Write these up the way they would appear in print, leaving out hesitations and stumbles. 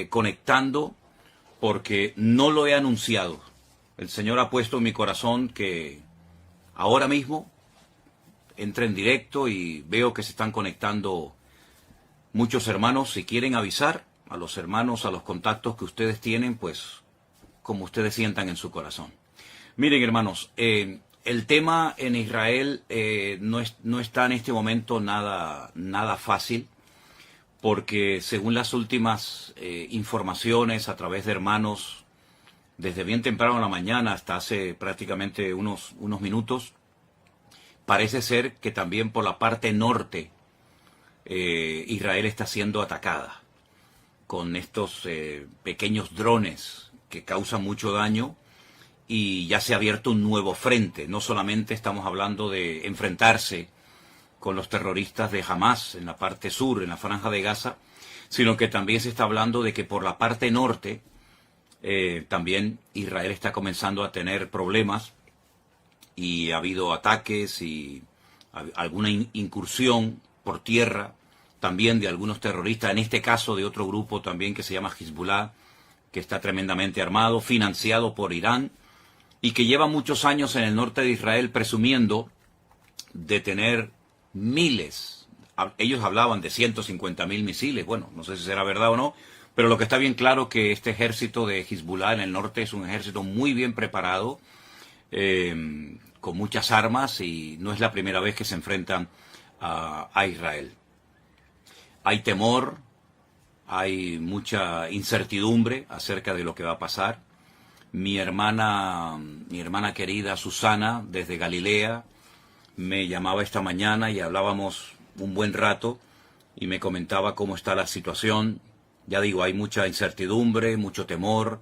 conectando porque no lo he anunciado. El Señor ha puesto en mi corazón que ahora mismo entre en directo y veo que se están conectando muchos hermanos. Si quieren avisar a los hermanos, a los contactos que ustedes tienen, pues como ustedes sientan en su corazón. Miren, hermanos, el tema en Israel no está en este momento nada fácil, porque según las últimas informaciones a través de hermanos, desde bien temprano en la mañana hasta hace prácticamente unos minutos, parece ser que también por la parte norte Israel está siendo atacada con estos pequeños drones que causan mucho daño, y ya se ha abierto un nuevo frente. No solamente estamos hablando de enfrentarse con los terroristas de Hamas en la parte sur, en la franja de Gaza, sino que también se está hablando de que por la parte norte también Israel está comenzando a tener problemas, y ha habido ataques y alguna incursión por tierra también de algunos terroristas, en este caso de otro grupo también que se llama Hezbollah, que está tremendamente armado, financiado por Irán, y que lleva muchos años en el norte de Israel presumiendo de tener miles. Ellos hablaban de 150.000 misiles. Bueno, no sé si será verdad o no, pero lo que está bien claro que este ejército de Hezbollah en el norte es un ejército muy bien preparado, con muchas armas, y no es la primera vez que se enfrentan a Israel. Hay temor, hay mucha incertidumbre acerca de lo que va a pasar. Mi hermana querida Susana, desde Galilea, me llamaba esta mañana y hablábamos un buen rato y me comentaba cómo está la situación. Ya digo, hay mucha incertidumbre, mucho temor.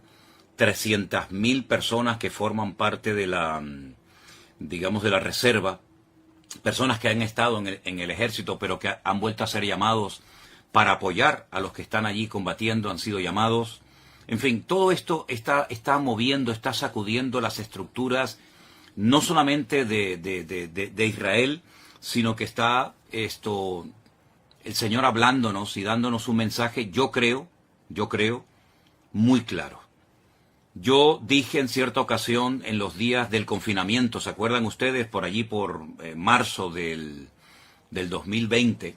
300.000 personas que forman parte de la, digamos, de la reserva, personas que han estado en el ejército, pero que han vuelto a ser llamados para apoyar a los que están allí combatiendo, han sido llamados. En fin, todo esto está moviendo, está sacudiendo las estructuras, no solamente de Israel, sino que está el Señor hablándonos y dándonos un mensaje, yo creo, muy claro. Yo dije en cierta ocasión, en los días del confinamiento, ¿se acuerdan ustedes? Por allí, por marzo del 2020,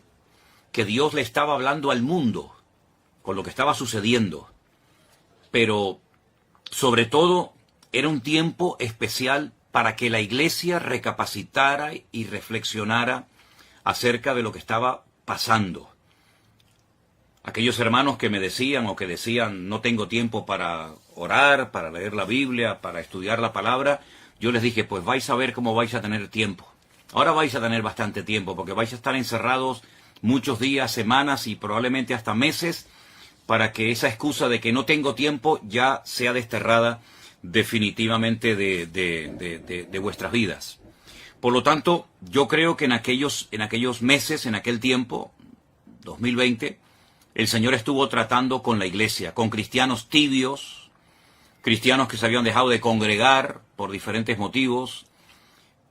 que Dios le estaba hablando al mundo con lo que estaba sucediendo. Pero, sobre todo, era un tiempo especial para que la iglesia recapacitara y reflexionara acerca de lo que estaba pasando. Aquellos hermanos que me decían o que decían, no tengo tiempo para orar, para leer la Biblia, para estudiar la palabra, yo les dije, pues vais a ver cómo vais a tener tiempo. Ahora vais a tener bastante tiempo, porque vais a estar encerrados muchos días, semanas y probablemente hasta meses, para que esa excusa de que no tengo tiempo ya sea desterrada definitivamente de vuestras vidas. Por lo tanto, yo creo que en aquellos meses, en aquel tiempo, 2020, el Señor estuvo tratando con la iglesia, con cristianos tibios, cristianos que se habían dejado de congregar por diferentes motivos,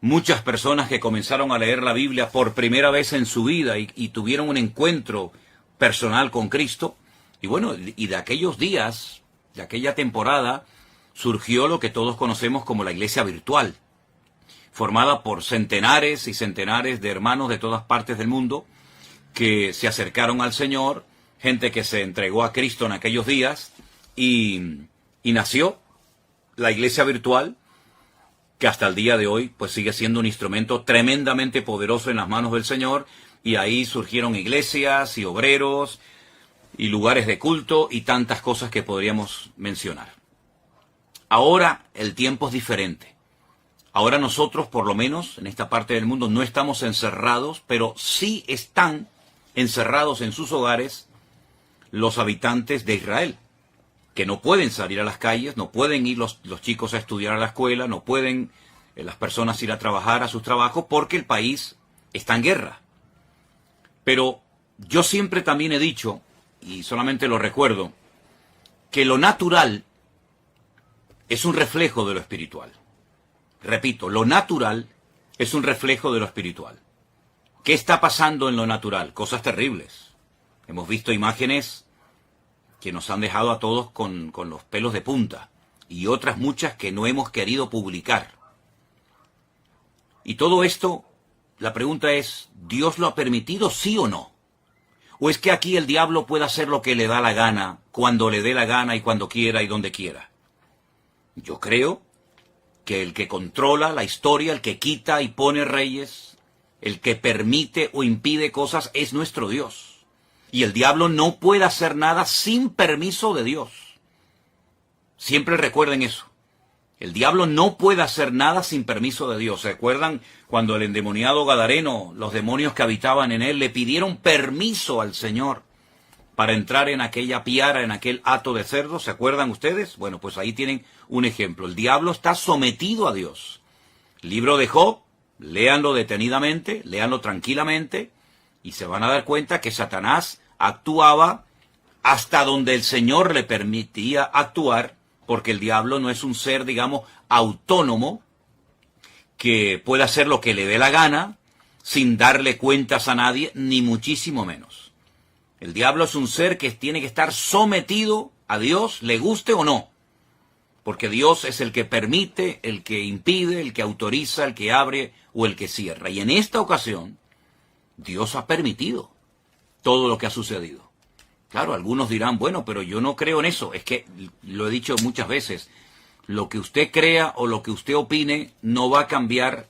muchas personas que comenzaron a leer la Biblia por primera vez en su vida y tuvieron un encuentro personal con Cristo. Y bueno, y de aquellos días, de aquella temporada, surgió lo que todos conocemos como la iglesia virtual, formada por centenares y centenares de hermanos de todas partes del mundo que se acercaron al Señor, gente que se entregó a Cristo en aquellos días, y nació la iglesia virtual, que hasta el día de hoy pues sigue siendo un instrumento tremendamente poderoso en las manos del Señor, y ahí surgieron iglesias y obreros y lugares de culto y tantas cosas que podríamos mencionar. Ahora el tiempo es diferente. Ahora nosotros, por lo menos en esta parte del mundo, no estamos encerrados, pero sí están encerrados en sus hogares los habitantes de Israel, que no pueden salir a las calles, no pueden ir los chicos a estudiar a la escuela, no pueden las personas ir a trabajar a sus trabajos, porque el país está en guerra. Pero yo siempre también he dicho, y solamente lo recuerdo, que lo natural es un reflejo de lo espiritual. Repito, lo natural es un reflejo de lo espiritual. ¿Qué está pasando en lo natural? Cosas terribles. Hemos visto imágenes que nos han dejado a todos con los pelos de punta, y otras muchas que no hemos querido publicar. Y todo esto, la pregunta es, ¿Dios lo ha permitido, sí o no? ¿O es que aquí el diablo puede hacer lo que le da la gana, cuando le dé la gana y cuando quiera y donde quiera? Yo creo que el que controla la historia, el que quita y pone reyes, el que permite o impide cosas es nuestro Dios. Y el diablo no puede hacer nada sin permiso de Dios. Siempre recuerden eso. El diablo no puede hacer nada sin permiso de Dios. ¿Se acuerdan cuando el endemoniado Gadareno, los demonios que habitaban en él, le pidieron permiso al Señor para entrar en aquella piara, en aquel hato de cerdo? ¿Se acuerdan ustedes? Bueno, pues ahí tienen un ejemplo. El diablo está sometido a Dios. Libro de Job, léanlo detenidamente, léanlo tranquilamente, y se van a dar cuenta que Satanás actuaba hasta donde el Señor le permitía actuar, porque el diablo no es un ser, digamos, autónomo, que pueda hacer lo que le dé la gana, sin darle cuentas a nadie, ni muchísimo menos. El diablo es un ser que tiene que estar sometido a Dios, le guste o no, porque Dios es el que permite, el que impide, el que autoriza, el que abre o el que cierra. Y en esta ocasión, Dios ha permitido todo lo que ha sucedido. Claro, algunos dirán, bueno, pero yo no creo en eso. Es que, lo he dicho muchas veces, lo que usted crea o lo que usted opine no va a cambiar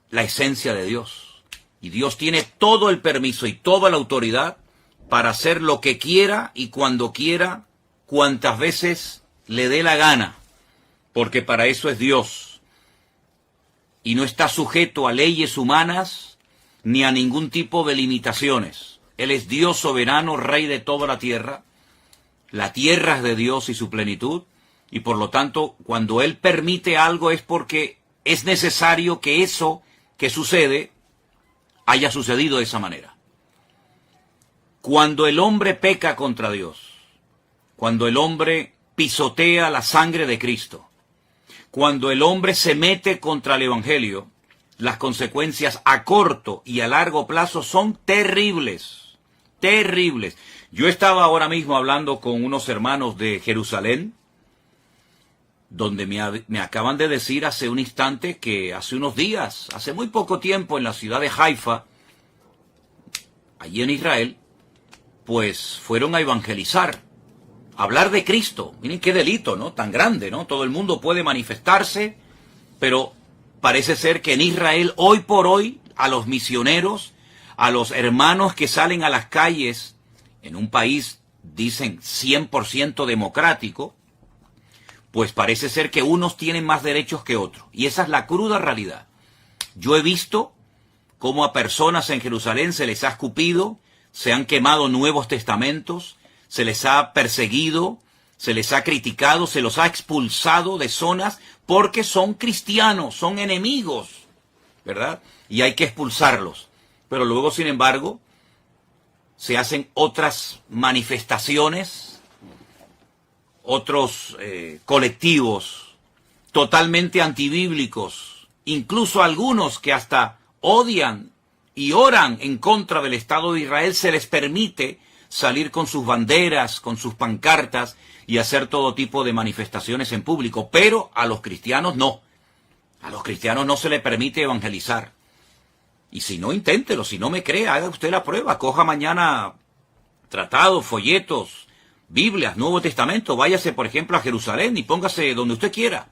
la esencia de Dios. Y Dios tiene todo el permiso y toda la autoridad para hacer lo que quiera y cuando quiera, cuantas veces le dé la gana, porque para eso es Dios. Y no está sujeto a leyes humanas ni a ningún tipo de limitaciones. Él es Dios soberano, Rey de toda la tierra es de Dios y su plenitud, y por lo tanto, cuando Él permite algo es porque es necesario que eso que sucede haya sucedido de esa manera. Cuando el hombre peca contra Dios, cuando el hombre pisotea la sangre de Cristo, cuando el hombre se mete contra el Evangelio, las consecuencias a corto y a largo plazo son terribles. Terribles. Yo estaba ahora mismo hablando con unos hermanos de Jerusalén, donde me acaban de decir hace un instante que hace unos días, hace muy poco tiempo, en la ciudad de Haifa, allí en Israel, pues fueron a evangelizar, a hablar de Cristo. Miren qué delito, ¿no? Tan grande, ¿no? Todo el mundo puede manifestarse, pero parece ser que en Israel, hoy por hoy, a los misioneros, a los hermanos que salen a las calles, en un país, dicen, 100% democrático, pues parece ser que unos tienen más derechos que otros. Y esa es la cruda realidad. Yo he visto cómo a personas en Jerusalén se les ha escupido, se han quemado nuevos testamentos, se les ha perseguido, se les ha criticado, se los ha expulsado de zonas porque son cristianos, son enemigos, ¿verdad? Y hay que expulsarlos. Pero luego, sin embargo, se hacen otras manifestaciones, otros colectivos totalmente antibíblicos, incluso algunos que hasta odian y oran en contra del Estado de Israel, se les permite salir con sus banderas, con sus pancartas y hacer todo tipo de manifestaciones en público. Pero a los cristianos no. A los cristianos no se les permite evangelizar. Y si no, inténtelo. Si no me cree, haga usted la prueba. Coja mañana tratados, folletos, Biblias, Nuevo Testamento. Váyase, por ejemplo, a Jerusalén y póngase donde usted quiera.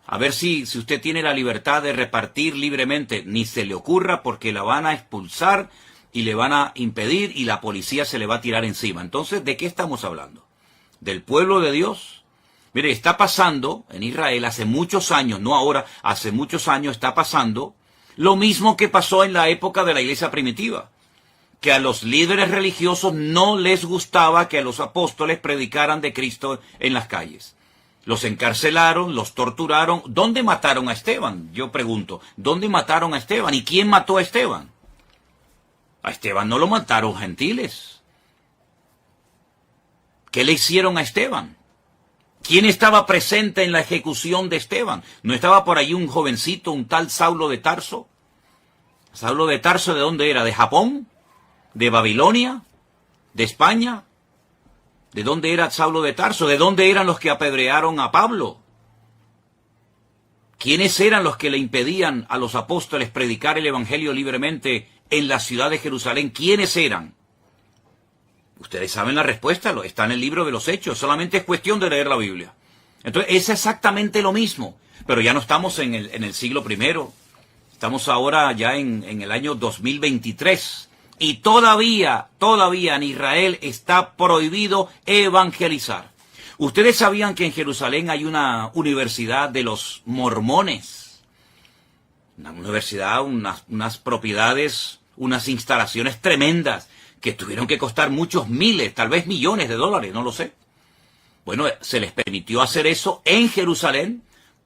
A ver si usted tiene la libertad de repartir libremente. Ni se le ocurra, porque la van a expulsar y le van a impedir y la policía se le va a tirar encima. Entonces, ¿de qué estamos hablando? ¿Del pueblo de Dios? Mire, está pasando en Israel hace muchos años, no ahora, hace muchos años está pasando lo mismo que pasó en la época de la iglesia primitiva, que a los líderes religiosos no les gustaba que a los apóstoles predicaran de Cristo en las calles. Los encarcelaron, los torturaron. ¿Dónde mataron a Esteban? Yo pregunto, ¿dónde mataron a Esteban? ¿Y quién mató a Esteban? A Esteban no lo mataron gentiles. ¿Qué le hicieron a Esteban? ¿Quién estaba presente en la ejecución de Esteban? ¿No estaba por allí un jovencito, un tal Saulo de Tarso? ¿Saulo de Tarso de dónde era? ¿De Japón? ¿De Babilonia? ¿De España? ¿De dónde era Saulo de Tarso? ¿De dónde eran los que apedrearon a Pablo? ¿Quiénes eran los que le impedían a los apóstoles predicar el evangelio libremente en la ciudad de Jerusalén? ¿Quiénes eran? Ustedes saben la respuesta, está en el libro de los Hechos, solamente es cuestión de leer la Biblia. Entonces es exactamente lo mismo, pero ya no estamos en el siglo I, estamos ahora ya en el año 2023 y todavía en Israel está prohibido evangelizar. Ustedes sabían que en Jerusalén hay una universidad de los mormones, una universidad, unas propiedades, unas instalaciones tremendas que tuvieron que costar muchos miles, tal vez millones de dólares, no lo sé. Bueno, se les permitió hacer eso en Jerusalén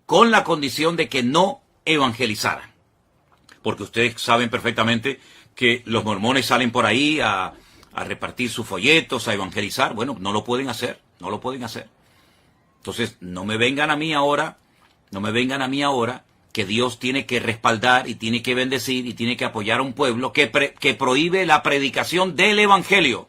con la condición de que no evangelizaran. Porque ustedes saben perfectamente que los mormones salen por ahí a repartir sus folletos, a evangelizar. Bueno, no lo pueden hacer, no lo pueden hacer. Entonces, no me vengan a mí ahora que Dios tiene que respaldar y tiene que bendecir y tiene que apoyar a un pueblo que prohíbe la predicación del evangelio,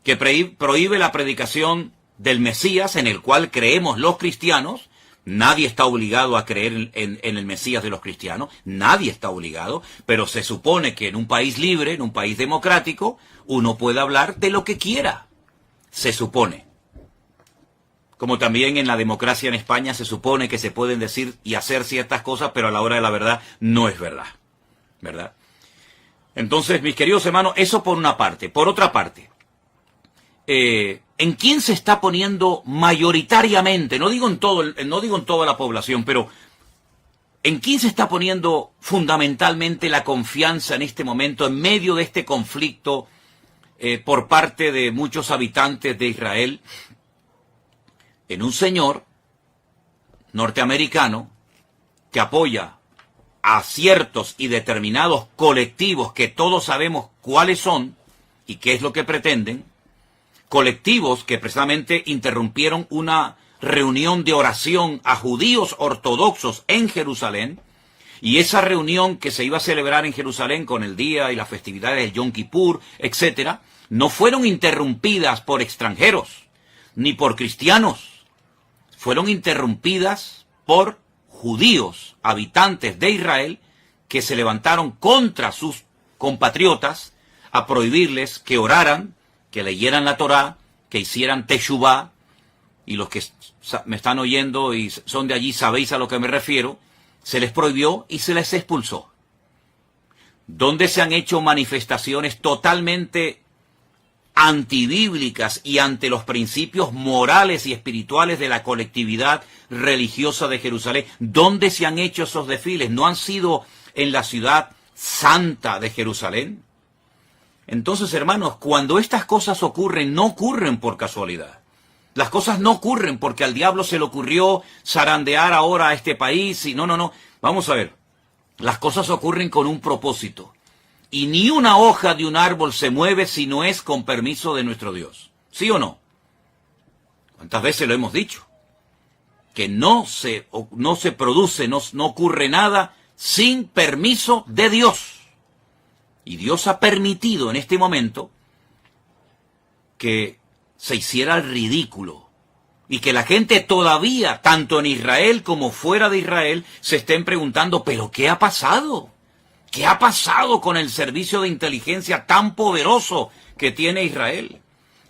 que prohíbe la predicación del Mesías en el cual creemos los cristianos. Nadie está obligado a creer en el Mesías de los cristianos, nadie está obligado, pero se supone que en un país libre, en un país democrático, uno puede hablar de lo que quiera, se supone. Como también en la democracia en España se supone que se pueden decir y hacer ciertas cosas, pero a la hora de la verdad no es verdad, ¿verdad? Entonces, mis queridos hermanos, eso por una parte. Por otra parte, ¿en quién se está poniendo mayoritariamente? No digo en toda la población, pero ¿en quién se está poniendo fundamentalmente la confianza en este momento, en medio de este conflicto por parte de muchos habitantes de Israel? En un señor norteamericano que apoya a ciertos y determinados colectivos que todos sabemos cuáles son y qué es lo que pretenden, colectivos que precisamente interrumpieron una reunión de oración a judíos ortodoxos en Jerusalén, y esa reunión que se iba a celebrar en Jerusalén con el día y las festividades del Yom Kippur, etcétera, no fueron interrumpidas por extranjeros ni por cristianos, fueron interrumpidas por judíos, habitantes de Israel, que se levantaron contra sus compatriotas a prohibirles que oraran, que leyeran la Torá, que hicieran teshuvá, y los que me están oyendo y son de allí sabéis a lo que me refiero, se les prohibió y se les expulsó. Donde se han hecho manifestaciones totalmente antibíblicas y ante los principios morales y espirituales de la colectividad religiosa de Jerusalén. ¿Dónde se han hecho esos desfiles? ¿No han sido en la ciudad santa de Jerusalén? Entonces, hermanos, cuando estas cosas ocurren, no ocurren por casualidad. Las cosas no ocurren porque al diablo se le ocurrió zarandear ahora a este país y no. Vamos a ver, las cosas ocurren con un propósito. Y ni una hoja de un árbol se mueve si no es con permiso de nuestro Dios. ¿Sí o no? ¿Cuántas veces lo hemos dicho? Que no se produce, no ocurre nada sin permiso de Dios. Y Dios ha permitido en este momento que se hiciera el ridículo. Y que la gente todavía, tanto en Israel como fuera de Israel, se estén preguntando, ¿pero qué ha pasado? ¿Qué ha pasado con el servicio de inteligencia tan poderoso que tiene Israel?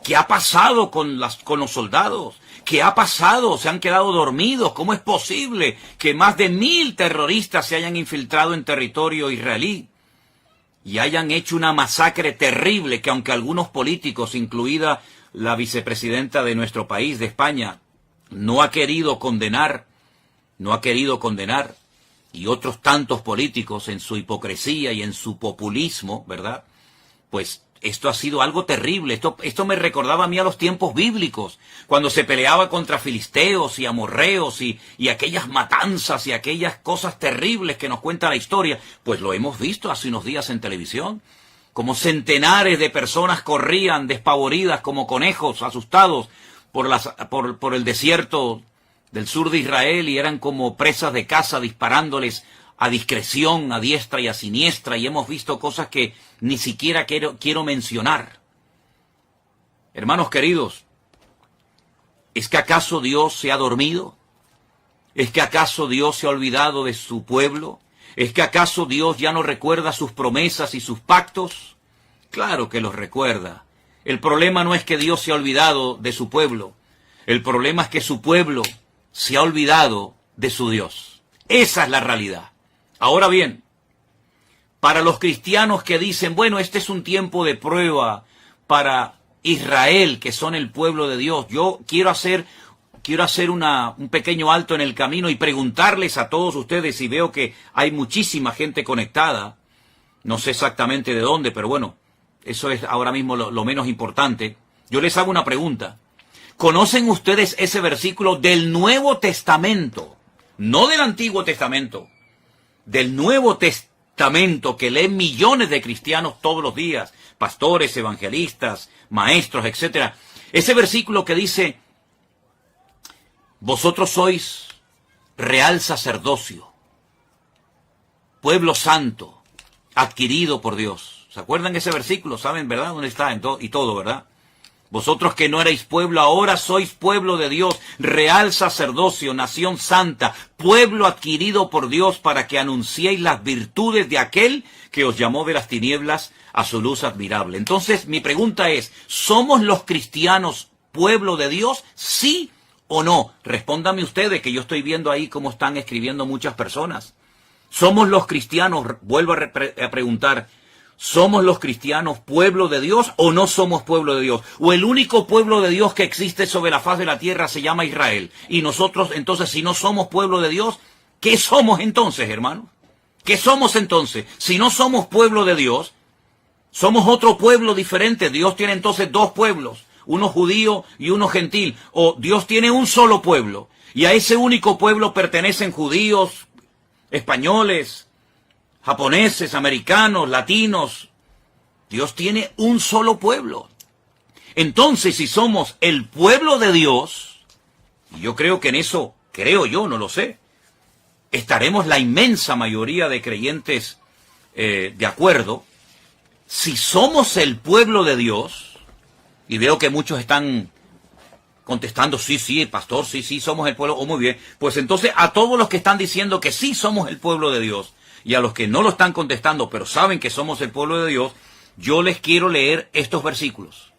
¿Qué ha pasado con los soldados? ¿Qué ha pasado? ¿Se han quedado dormidos? ¿Cómo es posible que más de 1000 terroristas se hayan infiltrado en territorio israelí y hayan hecho una masacre terrible que aunque algunos políticos, incluida la vicepresidenta de nuestro país, de España, no ha querido condenar, y otros tantos políticos en su hipocresía y en su populismo, ¿verdad? Pues esto ha sido algo terrible. Esto me recordaba a mí a los tiempos bíblicos, cuando se peleaba contra filisteos y amorreos y aquellas matanzas y aquellas cosas terribles que nos cuenta la historia. Pues lo hemos visto hace unos días en televisión, como centenares de personas corrían despavoridas como conejos asustados por el desierto del sur de Israel y eran como presas de caza disparándoles a discreción, a diestra y a siniestra, y hemos visto cosas que ni siquiera quiero mencionar. Hermanos queridos, ¿es que acaso Dios se ha dormido? ¿Es que acaso Dios se ha olvidado de su pueblo? ¿Es que acaso Dios ya no recuerda sus promesas y sus pactos? Claro que los recuerda. El problema no es que Dios se ha olvidado de su pueblo. El problema es que su pueblo se ha olvidado de su Dios. Esa es la realidad. Ahora bien, para los cristianos que dicen, bueno, este es un tiempo de prueba para Israel, que son el pueblo de Dios, yo quiero hacer un pequeño alto en el camino y preguntarles a todos ustedes, y veo que hay muchísima gente conectada, no sé exactamente de dónde, pero bueno, eso es ahora mismo lo menos importante. Yo les hago una pregunta. ¿Conocen ustedes ese versículo del Nuevo Testamento? No del Antiguo Testamento, del Nuevo Testamento que leen millones de cristianos todos los días, pastores, evangelistas, maestros, etcétera. Ese versículo que dice, vosotros sois real sacerdocio, pueblo santo, adquirido por Dios. ¿Se acuerdan de ese versículo? ¿Saben, verdad? ¿Dónde está? Y todo, ¿verdad? Vosotros que no erais pueblo, ahora sois pueblo de Dios, real sacerdocio, nación santa, pueblo adquirido por Dios para que anunciéis las virtudes de aquel que os llamó de las tinieblas a su luz admirable. Entonces, mi pregunta es, ¿somos los cristianos pueblo de Dios? ¿Sí o no? Respóndanme ustedes, que yo estoy viendo ahí cómo están escribiendo muchas personas. ¿Somos los cristianos, vuelvo a preguntar, ¿somos los cristianos pueblo de Dios o no somos pueblo de Dios? ¿O el único pueblo de Dios que existe sobre la faz de la tierra se llama Israel? Y nosotros, entonces, si no somos pueblo de Dios, ¿qué somos entonces, hermanos? ¿Qué somos entonces? Si no somos pueblo de Dios, somos otro pueblo diferente. Dios tiene entonces dos pueblos, uno judío y uno gentil. O Dios tiene un solo pueblo, y a ese único pueblo pertenecen judíos, españoles, japoneses, americanos, latinos. Dios tiene un solo pueblo. Entonces, si somos el pueblo de Dios, y yo creo que en eso, no lo sé, estaremos la inmensa mayoría de creyentes de acuerdo. Si somos el pueblo de Dios, y veo que muchos están contestando, sí, pastor, sí, somos el pueblo, muy bien, pues entonces a todos los que están diciendo que sí somos el pueblo de Dios, y a los que no lo están contestando, pero saben que somos el pueblo de Dios, yo les quiero leer estos versículos.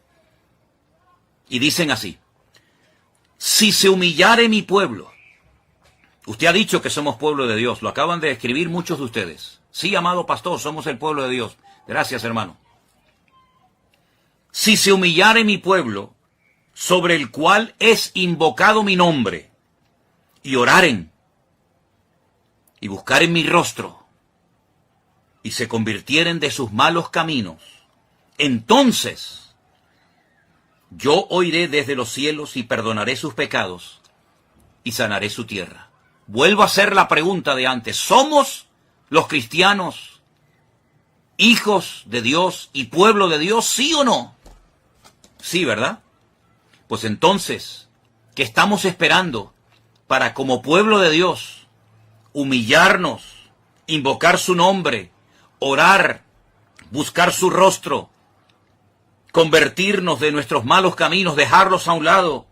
Y dicen así: si se humillare mi pueblo. Usted ha dicho que somos pueblo de Dios, lo acaban de escribir muchos de ustedes. Sí, amado pastor, somos el pueblo de Dios. Gracias, hermano. Si se humillare mi pueblo, sobre el cual es invocado mi nombre, y oraren, y buscaren mi rostro, y se convirtieren de sus malos caminos, entonces yo oiré desde los cielos y perdonaré sus pecados y sanaré su tierra. Vuelvo a hacer la pregunta de antes. ¿Somos los cristianos hijos de Dios y pueblo de Dios, sí o no? Sí, ¿verdad? Pues entonces, ¿qué estamos esperando para, como pueblo de Dios, humillarnos, invocar su nombre, orar, buscar su rostro, convertirnos de nuestros malos caminos, dejarlos a un lado?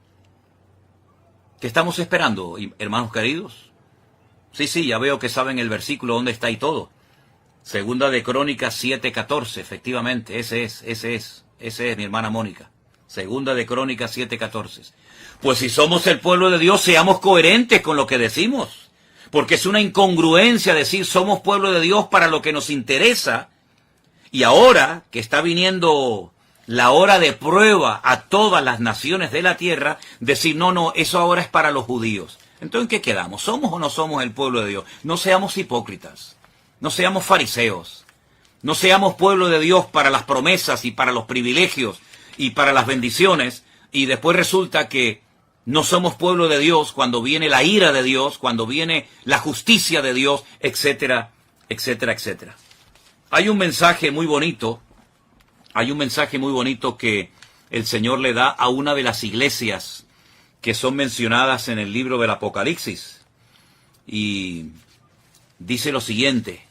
¿Qué estamos esperando, hermanos queridos? Sí, ya veo que saben el versículo dónde está y todo. Segunda de Crónicas 7:14, efectivamente, ese es, mi hermana Mónica. Segunda de Crónicas 7:14. Pues si somos el pueblo de Dios, seamos coherentes con lo que decimos. Porque es una incongruencia decir somos pueblo de Dios para lo que nos interesa. Y ahora que está viniendo la hora de prueba a todas las naciones de la tierra, decir no, eso ahora es para los judíos. Entonces, ¿en qué quedamos? ¿Somos o no somos el pueblo de Dios? No seamos hipócritas. No seamos fariseos. No seamos pueblo de Dios para las promesas y para los privilegios y para las bendiciones, y después resulta que no somos pueblo de Dios cuando viene la ira de Dios, cuando viene la justicia de Dios, etcétera, etcétera, etcétera. Hay un mensaje muy bonito que el Señor le da a una de las iglesias que son mencionadas en el libro del Apocalipsis. Y dice lo siguiente: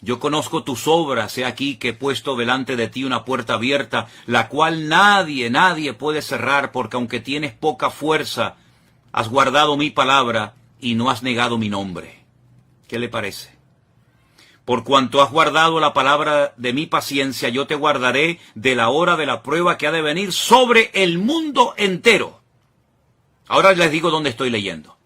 Yo conozco tus obras, he aquí que he puesto delante de ti una puerta abierta, la cual nadie puede cerrar, porque aunque tienes poca fuerza, has guardado mi palabra y no has negado mi nombre. ¿Qué le parece? Por cuanto has guardado la palabra de mi paciencia, yo te guardaré de la hora de la prueba que ha de venir sobre el mundo entero. Ahora les digo dónde estoy leyendo.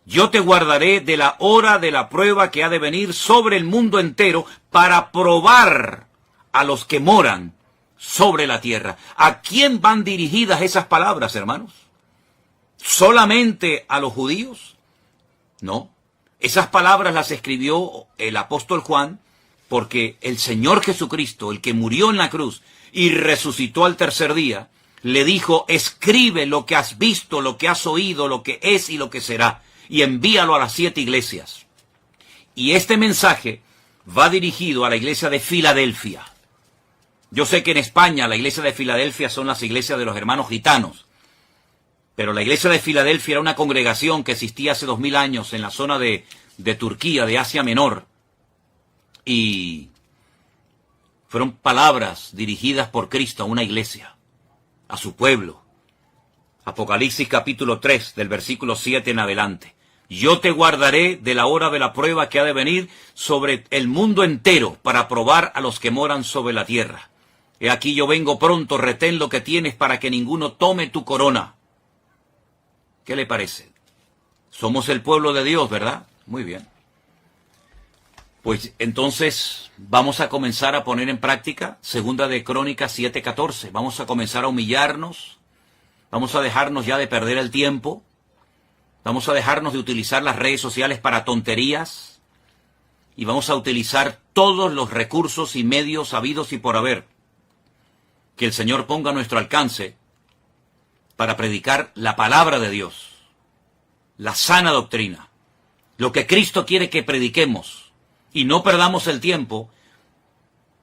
Yo te guardaré de la hora de la prueba que ha de venir sobre el mundo entero para probar a los que moran sobre la tierra. ¿A quién van dirigidas esas palabras, hermanos? ¿Solamente a los judíos? No. Esas palabras las escribió el apóstol Juan porque el Señor Jesucristo, el que murió en la cruz y resucitó al tercer día, le dijo: escribe lo que has visto, lo que has oído, lo que es y lo que será, y envíalo a las 7 iglesias. Y este mensaje va dirigido a la iglesia de Filadelfia. Yo sé que en España la iglesia de Filadelfia son las iglesias de los hermanos gitanos, pero la iglesia de Filadelfia era una congregación que existía hace 2000 años en la zona de Turquía, de Asia Menor, y fueron palabras dirigidas por Cristo a una iglesia, a su pueblo. Apocalipsis capítulo 3, del versículo 7 en adelante. Yo te guardaré de la hora de la prueba que ha de venir sobre el mundo entero para probar a los que moran sobre la tierra. He aquí yo vengo pronto, retén lo que tienes para que ninguno tome tu corona. ¿Qué le parece? Somos el pueblo de Dios, ¿verdad? Muy bien. Pues entonces vamos a comenzar a poner en práctica Segunda de Crónicas 7:14. Vamos a comenzar a humillarnos. Vamos a dejarnos ya de perder el tiempo. Vamos a dejarnos de utilizar las redes sociales para tonterías. Y vamos a utilizar todos los recursos y medios habidos y por haber que el Señor ponga a nuestro alcance para predicar la palabra de Dios, la sana doctrina, lo que Cristo quiere que prediquemos, y no perdamos el tiempo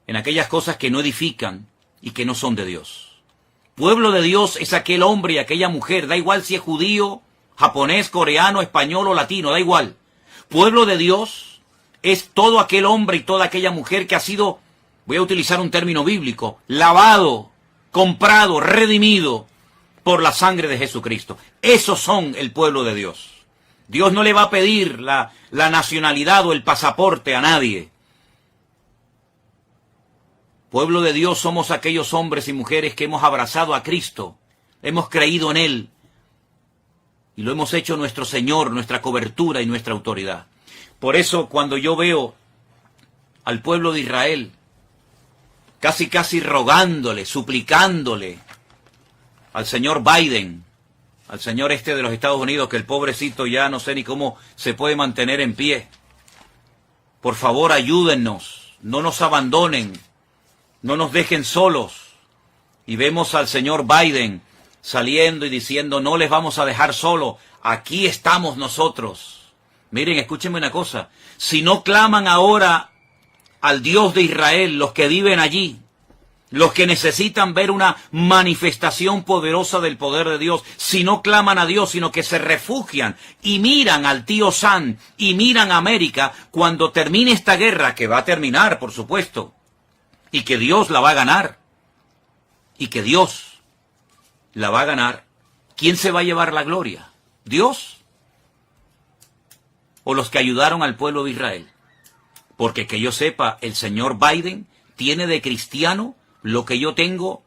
en aquellas cosas que no edifican y que no son de Dios. Pueblo de Dios es aquel hombre y aquella mujer, da igual si es judío, japonés, coreano, español o latino, da igual. Pueblo de Dios es todo aquel hombre y toda aquella mujer que ha sido, voy a utilizar un término bíblico, lavado, comprado, redimido por la sangre de Jesucristo. Esos son el pueblo de Dios. Dios no le va a pedir la nacionalidad o el pasaporte a nadie. Pueblo de Dios somos aquellos hombres y mujeres que hemos abrazado a Cristo, hemos creído en Él y lo hemos hecho nuestro Señor, nuestra cobertura y nuestra autoridad. Por eso cuando yo veo al pueblo de Israel casi rogándole, suplicándole al señor Biden, al señor de los Estados Unidos, que el pobrecito ya no sé ni cómo se puede mantener en pie. Por favor, ayúdennos, no nos abandonen, no nos dejen solos. Y vemos al señor Biden saliendo y diciendo: no les vamos a dejar solos, aquí estamos nosotros. Miren, escúchenme una cosa, si no claman ahora al Dios de Israel, los que viven allí, los que necesitan ver una manifestación poderosa del poder de Dios, si no claman a Dios, sino que se refugian y miran al tío Sam y miran a América, cuando termine esta guerra, que va a terminar, por supuesto, y que Dios la va a ganar, y que Dios la va a ganar, ¿quién se va a llevar la gloria? ¿Dios? ¿O los que ayudaron al pueblo de Israel? Porque que yo sepa, el señor Biden tiene de cristiano lo que yo tengo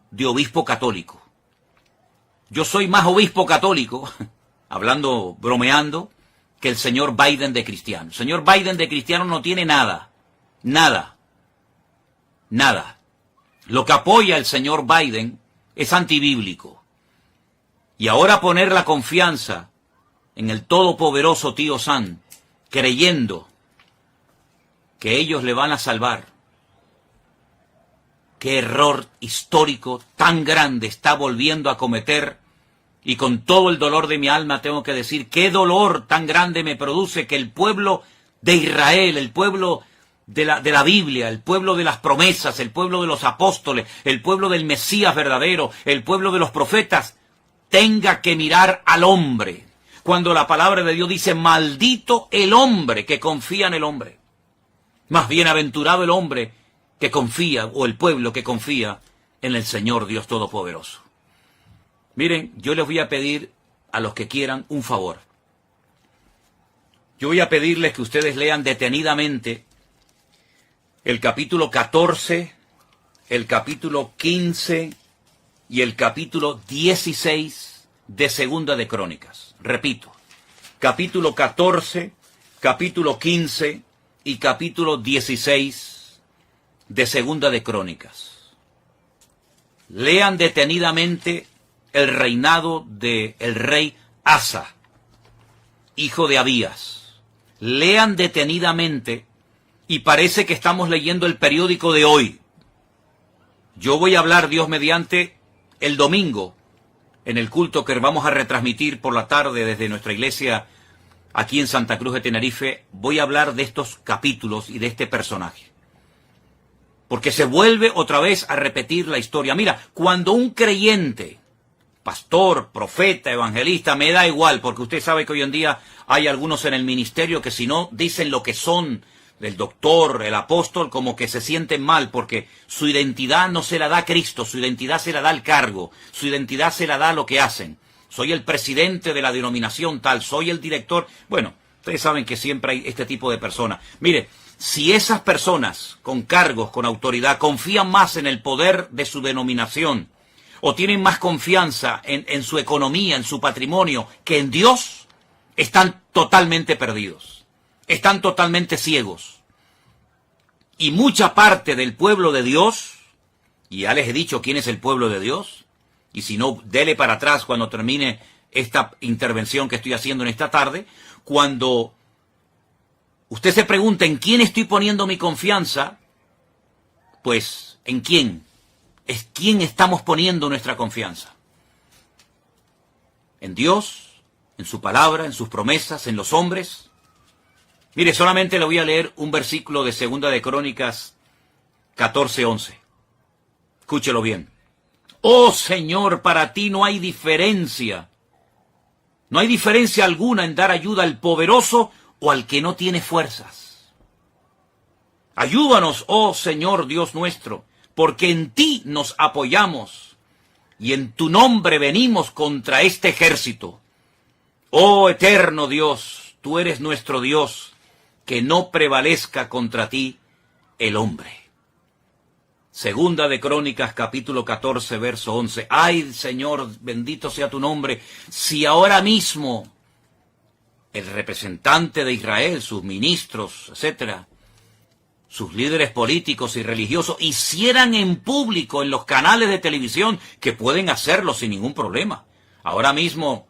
de obispo católico. Yo soy más obispo católico, hablando, bromeando, que el señor Biden de cristiano. El señor Biden de cristiano no tiene nada, nada, nada. Lo que apoya el señor Biden es antibíblico. Y ahora poner la confianza en el todopoderoso tío Sam, creyendo que ellos le van a salvar. Qué error histórico tan grande está volviendo a cometer, y con todo el dolor de mi alma tengo que decir, qué dolor tan grande me produce que el pueblo de Israel, el pueblo de la Biblia, el pueblo de las promesas, el pueblo de los apóstoles, el pueblo del Mesías verdadero, el pueblo de los profetas, tenga que mirar al hombre, cuando la palabra de Dios dice: maldito el hombre que confía en el hombre. Más bienaventurado el hombre que confía, o el pueblo que confía en el Señor Dios Todopoderoso. Miren, yo les voy a pedir a los que quieran un favor. Yo voy a pedirles que ustedes lean detenidamente el capítulo 14, el capítulo 15 y el capítulo 16 de Segunda de Crónicas. Repito, capítulo 14, capítulo 15 y capítulo 16 de Segunda de Crónicas. Lean detenidamente el reinado del rey Asa, hijo de Abías. Lean detenidamente, y parece que estamos leyendo el periódico de hoy. Yo voy a hablar, Dios mediante, el domingo, en el culto que vamos a retransmitir por la tarde desde nuestra iglesia aquí en Santa Cruz de Tenerife. Voy a hablar de estos capítulos y de este personaje, porque se vuelve otra vez a repetir la historia. Mira, cuando un creyente, pastor, profeta, evangelista, me da igual, porque usted sabe que hoy en día hay algunos en el ministerio que si no dicen lo que son, el doctor, el apóstol, como que se sienten mal, porque su identidad no se la da Cristo, su identidad se la da el cargo, su identidad se la da lo que hacen. Soy el presidente de la denominación tal, soy el director. Bueno, ustedes saben que siempre hay este tipo de personas. Mire, si esas personas con cargos, con autoridad, confían más en el poder de su denominación, o tienen más confianza en su economía, en su patrimonio, que en Dios, están totalmente perdidos. Están totalmente ciegos. Y mucha parte del pueblo de Dios, y ya les he dicho quién es el pueblo de Dios, y si no, dele para atrás cuando termine esta intervención que estoy haciendo en esta tarde, cuando usted se pregunta en quién estoy poniendo mi confianza, pues, ¿en quién? Es quién estamos poniendo nuestra confianza. ¿En Dios? ¿En su palabra? ¿En sus promesas? ¿En los hombres? Mire, solamente le voy a leer un versículo de Segunda de Crónicas 14:11. Escúchelo bien. Oh Señor, para ti no hay diferencia. No hay diferencia alguna en dar ayuda al poderoso o al que no tiene fuerzas. Ayúdanos, oh Señor Dios nuestro, porque en ti nos apoyamos y en tu nombre venimos contra este ejército. Oh eterno Dios, tú eres nuestro Dios, que no prevalezca contra ti el hombre. Segunda de Crónicas, capítulo 14, verso 11. Ay, Señor, bendito sea tu nombre, si ahora mismo el representante de Israel, sus ministros, etcétera, sus líderes políticos y religiosos, hicieran en público en los canales de televisión, que pueden hacerlo sin ningún problema. Ahora mismo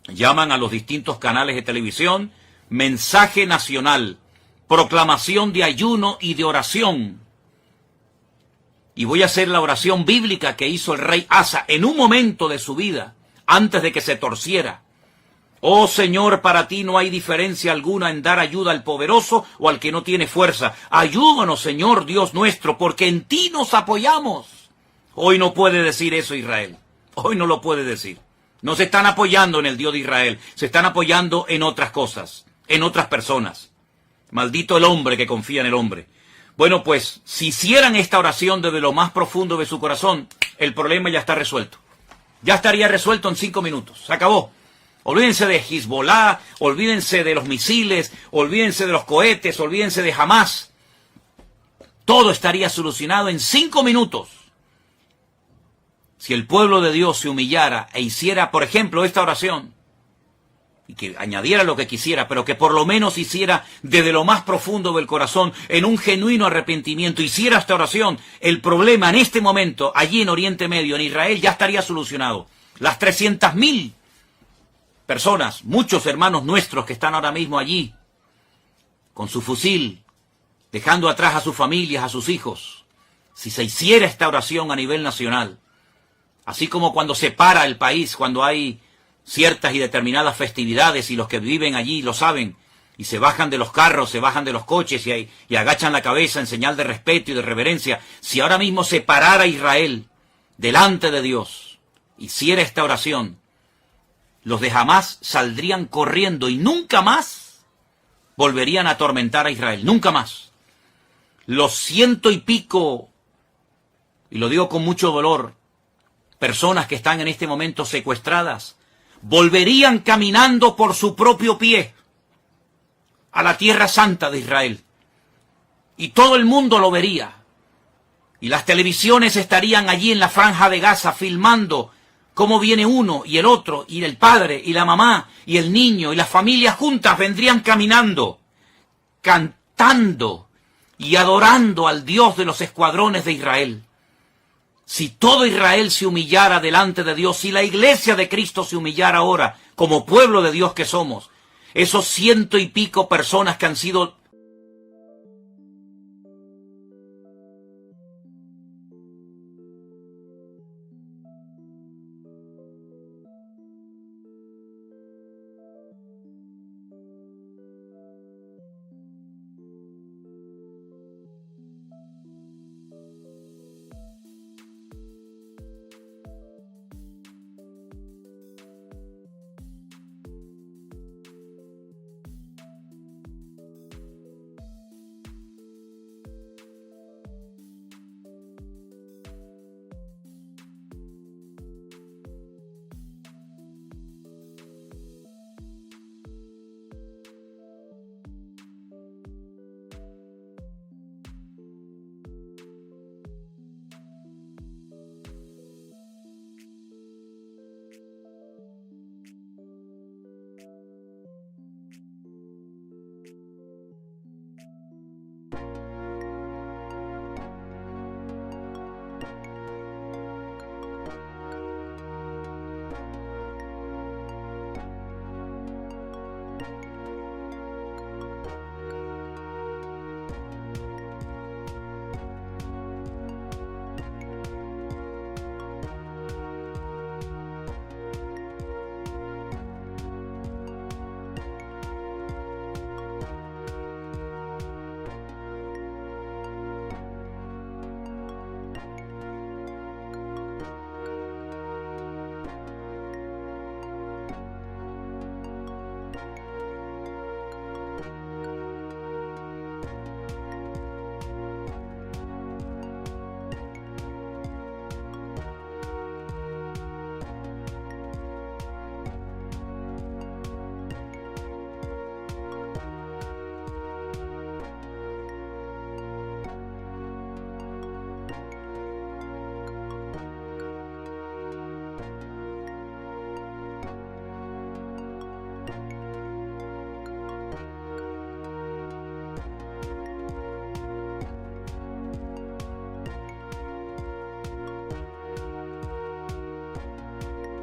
llaman a los distintos canales de televisión, mensaje nacional, proclamación de ayuno y de oración. Y voy a hacer la oración bíblica que hizo el rey Asa en un momento de su vida, antes de que se torciera. Oh Señor, para ti no hay diferencia alguna en dar ayuda al poderoso o al que no tiene fuerza. Ayúdanos, Señor Dios nuestro, porque en ti nos apoyamos. Hoy no puede decir eso Israel. Hoy no lo puede decir. No se están apoyando en el Dios de Israel. Se están apoyando en otras cosas, en otras personas. Maldito el hombre que confía en el hombre. Bueno, pues, si hicieran esta oración desde lo más profundo de su corazón, el problema ya está resuelto. Ya estaría resuelto en 5 minutos. Se acabó. Olvídense de Hezbollah, olvídense de los misiles, olvídense de los cohetes, olvídense de Hamás. Todo estaría solucionado en 5 minutos. Si el pueblo de Dios se humillara e hiciera, por ejemplo, esta oración, y que añadiera lo que quisiera, pero que por lo menos hiciera desde lo más profundo del corazón, en un genuino arrepentimiento, hiciera esta oración, el problema en este momento, allí en Oriente Medio, en Israel, ya estaría solucionado. Las 300.000 personas, muchos hermanos nuestros que están ahora mismo allí, con su fusil, dejando atrás a sus familias, a sus hijos, si se hiciera esta oración a nivel nacional, así como cuando se para el país, cuando hay ciertas y determinadas festividades y los que viven allí lo saben, y se bajan de los carros, se bajan de los coches y agachan la cabeza en señal de respeto y de reverencia. Si ahora mismo se parara Israel delante de Dios, hiciera esta oración, los de Hamás saldrían corriendo y nunca más volverían a atormentar a Israel, nunca más. los 100 y pico, y lo digo con mucho dolor, personas que están en este momento secuestradas, volverían caminando por su propio pie a la tierra santa de Israel. Y todo el mundo lo vería. Y las televisiones estarían allí en la franja de Gaza filmando cómo viene uno y el otro, y el padre y la mamá y el niño y las familias juntas vendrían caminando, cantando y adorando al Dios de los escuadrones de Israel. Si todo Israel se humillara delante de Dios, si la iglesia de Cristo se humillara ahora como pueblo de Dios que somos, esos 100 y pico personas que han sido